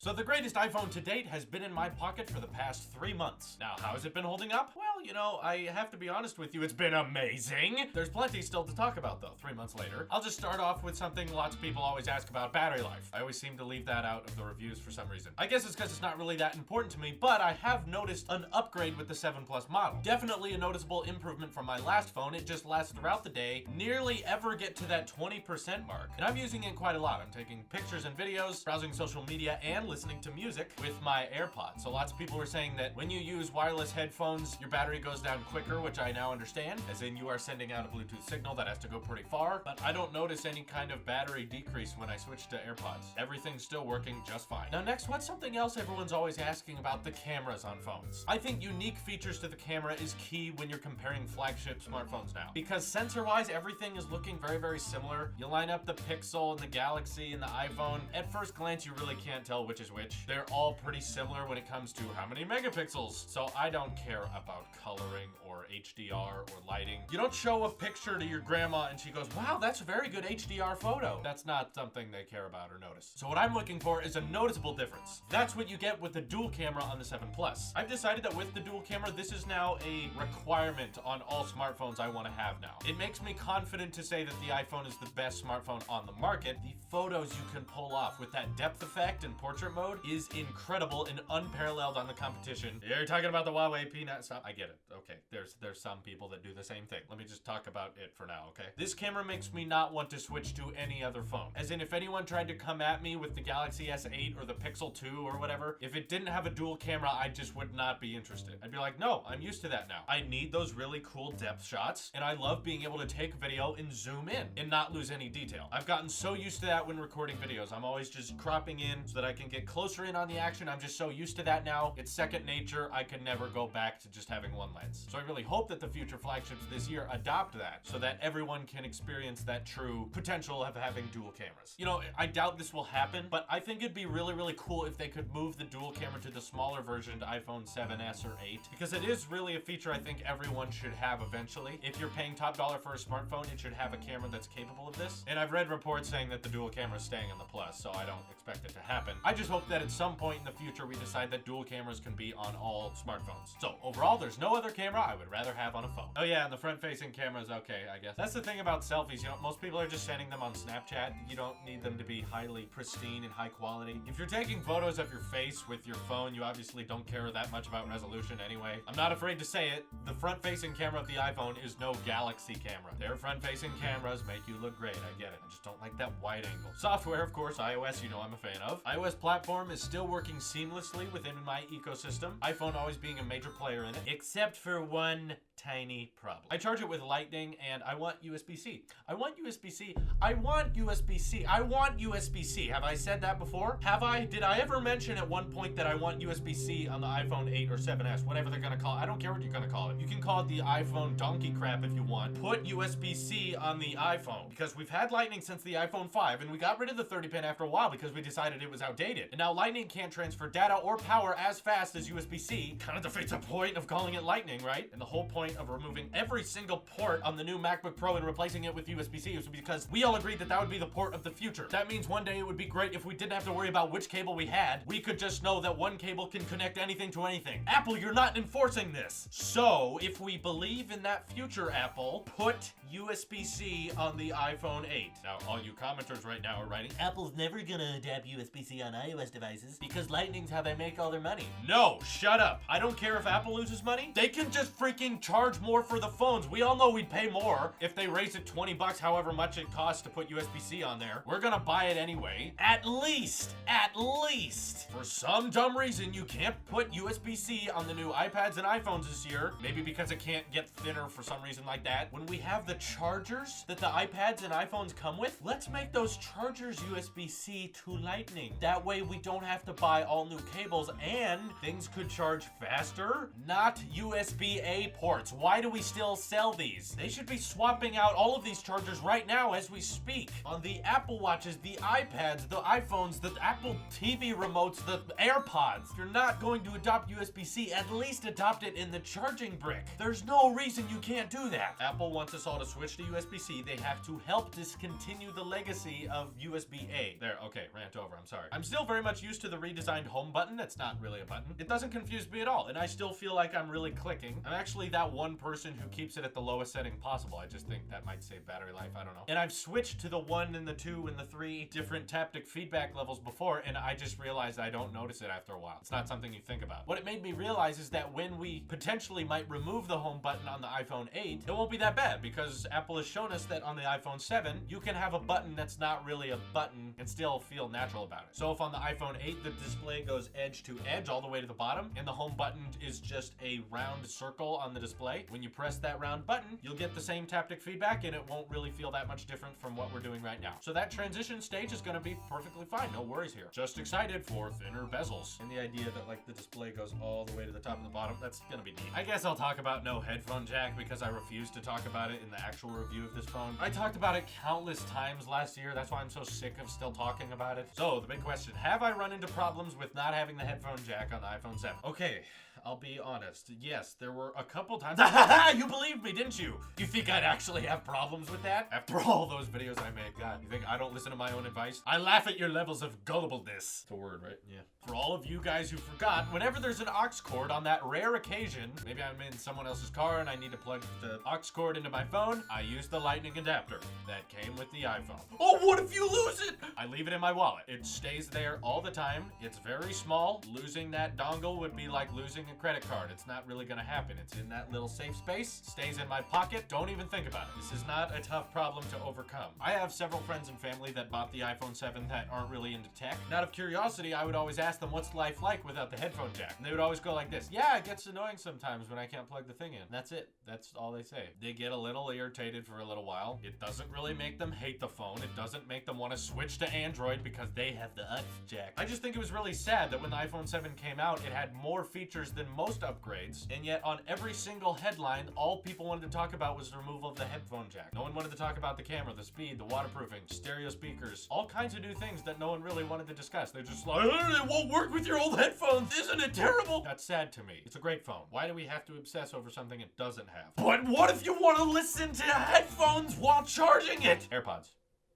So the greatest iPhone to date has been in my pocket for the past 3 months. Now, how has it been holding up? Well, you know, I have to be honest with you, it's been amazing. There's plenty still to talk about though, 3 months later. I'll just start off with something lots of people always ask about: battery life. I always seem to leave that out of the reviews for some reason. I guess it's because it's not really that important to me, but I have noticed an upgrade with the 7 Plus model. Definitely a noticeable improvement from my last phone. It just lasts throughout the day, nearly ever get to that 20% mark. And I'm using it quite a lot. I'm taking pictures and videos, browsing social media, and listening to music with my AirPods. So lots of people were saying that when you use wireless headphones, your battery goes down quicker, which I now understand, as in you are sending out a Bluetooth signal that has to go pretty far, but I don't notice any kind of battery decrease when I switch to AirPods. Everything's still working just fine. Now next, what's something else everyone's always asking about? The cameras on phones. I think unique features to the camera is key when you're comparing flagship smartphones now, because sensor-wise, everything is looking very, very similar. You line up the Pixel and the Galaxy and the iPhone. At first glance, you really can't tell which is which. They're all pretty similar when it comes to how many megapixels. So I don't care about coloring or HDR or lighting. You don't show a picture to your grandma and she goes, "Wow, that's a very good HDR photo." That's not something they care about or notice. So what I'm looking for is a noticeable difference. That's what you get with the dual camera on the 7 Plus. I've decided that with the dual camera, this is now a requirement on all smartphones I want to have now. It makes me confident to say that the iPhone is the best smartphone on the market. The photos you can pull off with that depth effect and portrait mode is incredible and unparalleled on the competition. You're talking about the Huawei P9. Stop. I get it. Okay, there's some people that do the same thing. Let me just talk about it for now, okay? This camera makes me not want to switch to any other phone. As in, if anyone tried to come at me with the Galaxy S8 or the Pixel 2 or whatever, if it didn't have a dual camera, I just would not be interested. I'd be like, no, I'm used to that now. I need those really cool depth shots, and I love being able to take video and zoom in and not lose any detail. I've gotten so used to that when recording videos. I'm always just cropping in so that I can get closer in on the action. I'm just so used to that now. It's second nature. I can never go back to just having one lens. So I really hope that the future flagships this year adopt that so that everyone can experience that true potential of having dual cameras. You know, I doubt this will happen, but I think it'd be really, really cool if they could move the dual camera to the smaller version, to iPhone 7s or 8, because it is really a feature I think everyone should have eventually. If you're paying top dollar for a smartphone, it should have a camera that's capable of this. And I've read reports saying that the dual camera is staying on the Plus, so I don't expect it to happen. I just hope that at some point in the future we decide that dual cameras can be on all smartphones. So overall, there's no other camera I would rather have on a phone. Oh yeah, and the front-facing camera's okay, I guess. That's the thing about selfies. You know, most people are just sending them on Snapchat. You don't need them to be highly pristine and high quality. If you're taking photos of your face with your phone, you obviously don't care that much about resolution anyway. I'm not afraid to say it. The front-facing camera of the iPhone is no Galaxy camera. Their front-facing cameras make you look great. I get it. I just don't like that wide angle. Software, of course, iOS, you know I'm a fan of. iOS platform is still working seamlessly within my ecosystem. iPhone always being a major player in it, except for one tiny problem. I charge it with Lightning and I want USB-C. I want USB-C. I want USB-C. I want USB-C. Have I said that before? Have I? Did I ever mention at one point that I want USB-C on the iPhone 8 or 7s, whatever they're gonna call it? I don't care what you're gonna call it. You can call it the iPhone donkey crap if you want. Put USB-C on the iPhone, because we've had Lightning since the iPhone 5 and we got rid of the 30 pin after a while because we decided it was outdated. And now Lightning can't transfer data or power as fast as USB-C. Kind of defeats the point of calling it Lightning, right? And the whole point of removing every single port on the new MacBook Pro and replacing it with USB-C is because we all agreed that that would be the port of the future. That means one day it would be great if we didn't have to worry about which cable we had. We could just know that one cable can connect anything to anything. Apple, you're not enforcing this. So if we believe in that future, Apple, put USB-C on the iPhone 8. Now, all you commenters right now are writing, Apple's never gonna adapt USB-C on iOS devices because Lightning's how they make all their money. No, shut up. I don't care if Apple loses money. They can just freaking charge more for the phones. We all know we'd pay more if they raise it 20 bucks, however much it costs to put USB-C on there. We're gonna buy it anyway. At least, for some dumb reason, you can't put USB-C on the new iPads and iPhones this year. Maybe because it can't get thinner for some reason like that. When we have the chargers that the iPads and iPhones come with, let's make those chargers USB-C to Lightning. That way we don't have to buy all new cables and things could charge faster, not USB-A ports. ports. Why do we still sell these? They should be swapping out all of these chargers right now as we speak. On the Apple Watches, the iPads, the iPhones, the Apple TV remotes, the AirPods. If you're not going to adopt USB-C, at least adopt it in the charging brick. There's no reason you can't do that. Apple wants us all to switch to USB-C. They have to help discontinue the legacy of USB-A. There, okay, rant over, I'm sorry. I'm still very much used to the redesigned home button. That's not really a button. It doesn't confuse me at all, and I still feel like I'm really clicking. I'm actually that one person who keeps it at the lowest setting possible. I just think that might save battery life, I don't know. And I've switched to the 1 and the 2 and the 3 different taptic feedback levels before, and I just realized I don't notice it after a while. It's not something you think about. What it made me realize is that when we potentially might remove the home button on the iPhone 8, it won't be that bad because Apple has shown us that on the iPhone 7, you can have a button that's not really a button and still feel natural about it. So if on the iPhone 8, the display goes edge to edge all the way to the bottom, and the home button is just a round circle on the display, when you press that round button, you'll get the same taptic feedback and it won't really feel that much different from what we're doing right now. So that transition stage is gonna be perfectly fine, no worries here. Just excited for thinner bezels. And the idea that like the display goes all the way to the top and the bottom, that's gonna be neat. I guess I'll talk about no headphone jack because I refuse to talk about it in the actual review of this phone. I talked about it countless times last year, that's why I'm so sick of still talking about it. So the big question, have I run into problems with not having the headphone jack on the iPhone 7? Okay, I'll be honest. Yes, there were a couple times. You believed me, didn't you? You think I'd actually have problems with that? After all those videos I made, God, you think I don't listen to my own advice? I laugh at your levels of gullibleness. It's a word, right? Yeah. For all of you guys who forgot, whenever there's an aux cord on that rare occasion, maybe I'm in someone else's car and I need to plug the aux cord into my phone, I use the lightning adapter that came with the iPhone. Oh, what if you lose it? I leave it in my wallet. It stays there all the time. It's very small. Losing that dongle would be like losing a credit card. It's not really gonna happen. It's in that little safe space, stays in my pocket. Don't even think about it. This is not a tough problem to overcome. I have several friends and family that bought the iPhone 7 that aren't really into tech. And out of curiosity, I would always ask them, what's life like without the headphone jack? And they would always go like this, yeah, it gets annoying sometimes when I can't plug the thing in. That's it. That's all they say. They get a little irritated for a little while. It doesn't really make them hate the phone. It doesn't make them want to switch to Android because they have the aux jack. I just think it was really sad that when the iPhone 7 came out, it had more features than most upgrades, and yet on every single headline, all people wanted to talk about was the removal of the headphone jack. No one wanted to talk about the camera, the speed, the waterproofing, stereo speakers, all kinds of new things that no one really wanted to discuss. They're just like, it won't work with your old headphones, isn't it terrible? That's sad to me. It's a great phone. Why do we have to obsess over something it doesn't have? But what if you want to listen to headphones while charging it? AirPods.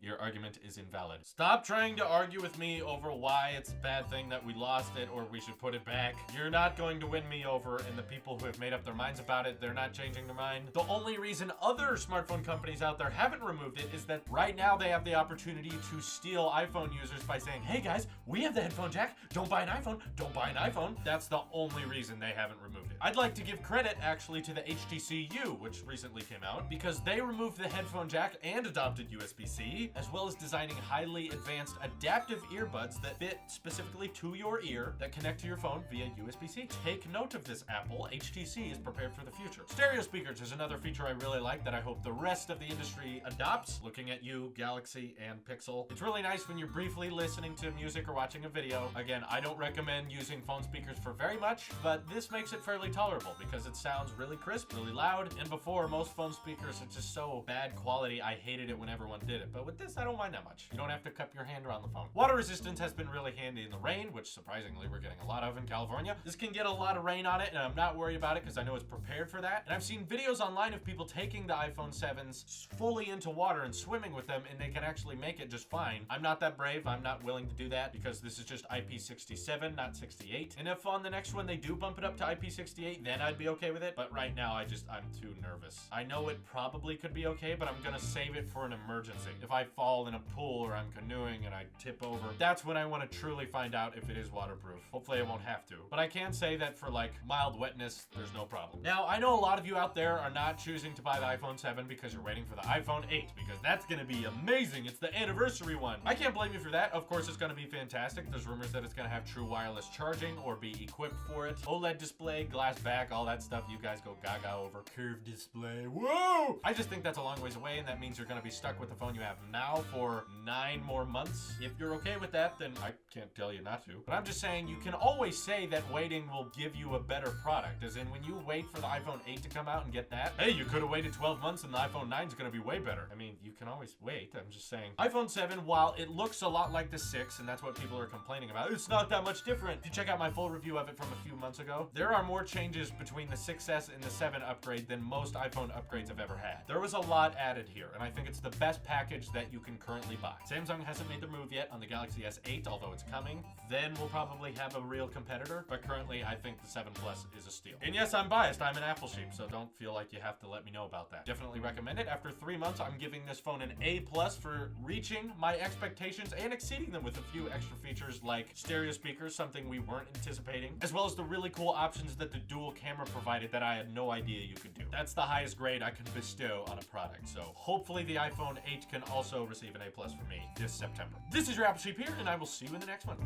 Your argument is invalid. Stop trying to argue with me over why it's a bad thing that we lost it or we should put it back. You're not going to win me over, and the people who have made up their minds about it, they're not changing their mind. The only reason other smartphone companies out there haven't removed it is that right now they have the opportunity to steal iPhone users by saying, hey guys, we have the headphone jack. Don't buy an iPhone. Don't buy an iPhone. That's the only reason they haven't removed it. I'd like to give credit actually to the HTC U, which recently came out, because they removed the headphone jack and adopted USB-C, as well as designing highly advanced adaptive earbuds that fit specifically to your ear that connect to your phone via USB-C. Take note of this, Apple. HTC is prepared for the future. Stereo speakers is another feature I really like that I hope the rest of the industry adopts. Looking at you, Galaxy and Pixel. It's really nice when you're briefly listening to music or watching a video. Again, I don't recommend using phone speakers for very much, but this makes it fairly tolerable because it sounds really crisp, really loud, and before, most phone speakers are just so bad quality, I hated it when everyone did it. But with this, I don't mind that much. You don't have to cup your hand around the phone. Water resistance has been really handy in the rain, which surprisingly we're getting a lot of in California. This can get a lot of rain on it, and I'm not worried about it because I know it's prepared for that. And I've seen videos online of people taking the iPhone 7s fully into water and swimming with them, and they can actually make it just fine. I'm not that brave. I'm not willing to do that because this is just IP67, not 68. And if on the next one they do bump it up to IP68, then I'd be okay with it. But right now, I'm too nervous. I know it probably could be okay, but I'm gonna save it for an emergency. If I fall in a pool or I'm canoeing and I tip over, that's when I want to truly find out if it is waterproof. Hopefully I won't have to. But I can say that for like mild wetness, there's no problem. Now, I know a lot of you out there are not choosing to buy the iPhone 7 because you're waiting for the iPhone 8 because that's going to be amazing. It's the anniversary one. I can't blame you for that. Of course, it's going to be fantastic. There's rumors that it's going to have true wireless charging or be equipped for it. OLED display, glass back, all that stuff you guys go gaga over. Curved display. Whoa! I just think that's a long ways away, and that means you're going to be stuck with the phone you have now. now for 9 more months. If you're okay with that, then I can't tell you not to. But I'm just saying you can always say that waiting will give you a better product. As in, when you wait for the iPhone 8 to come out and get that, hey, you could have waited 12 months and the iPhone 9 is going to be way better. I mean, you can always wait. I'm just saying. iPhone 7, while it looks a lot like the 6, and that's what people are complaining about, it's not that much different. If you check out my full review of it from a few months ago, there are more changes between the 6S and the 7 upgrade than most iPhone upgrades have ever had. There was a lot added here, and I think it's the best package that you can currently buy. Samsung hasn't made the move yet on the Galaxy S8, although it's coming. Then we'll probably have a real competitor, but currently I think the 7 Plus is a steal. And yes, I'm biased. I'm an Apple sheep, so don't feel like you have to let me know about that. Definitely recommend it. After 3 months, I'm giving this phone an A+ for reaching my expectations and exceeding them with a few extra features like stereo speakers, something we weren't anticipating, as well as the really cool options that the dual camera provided that I had no idea you could do. That's the highest grade I can bestow on a product, so hopefully the iPhone 8 can also receive an A+ from me this September. This is your Apple Sheep here, and I will see you in the next one.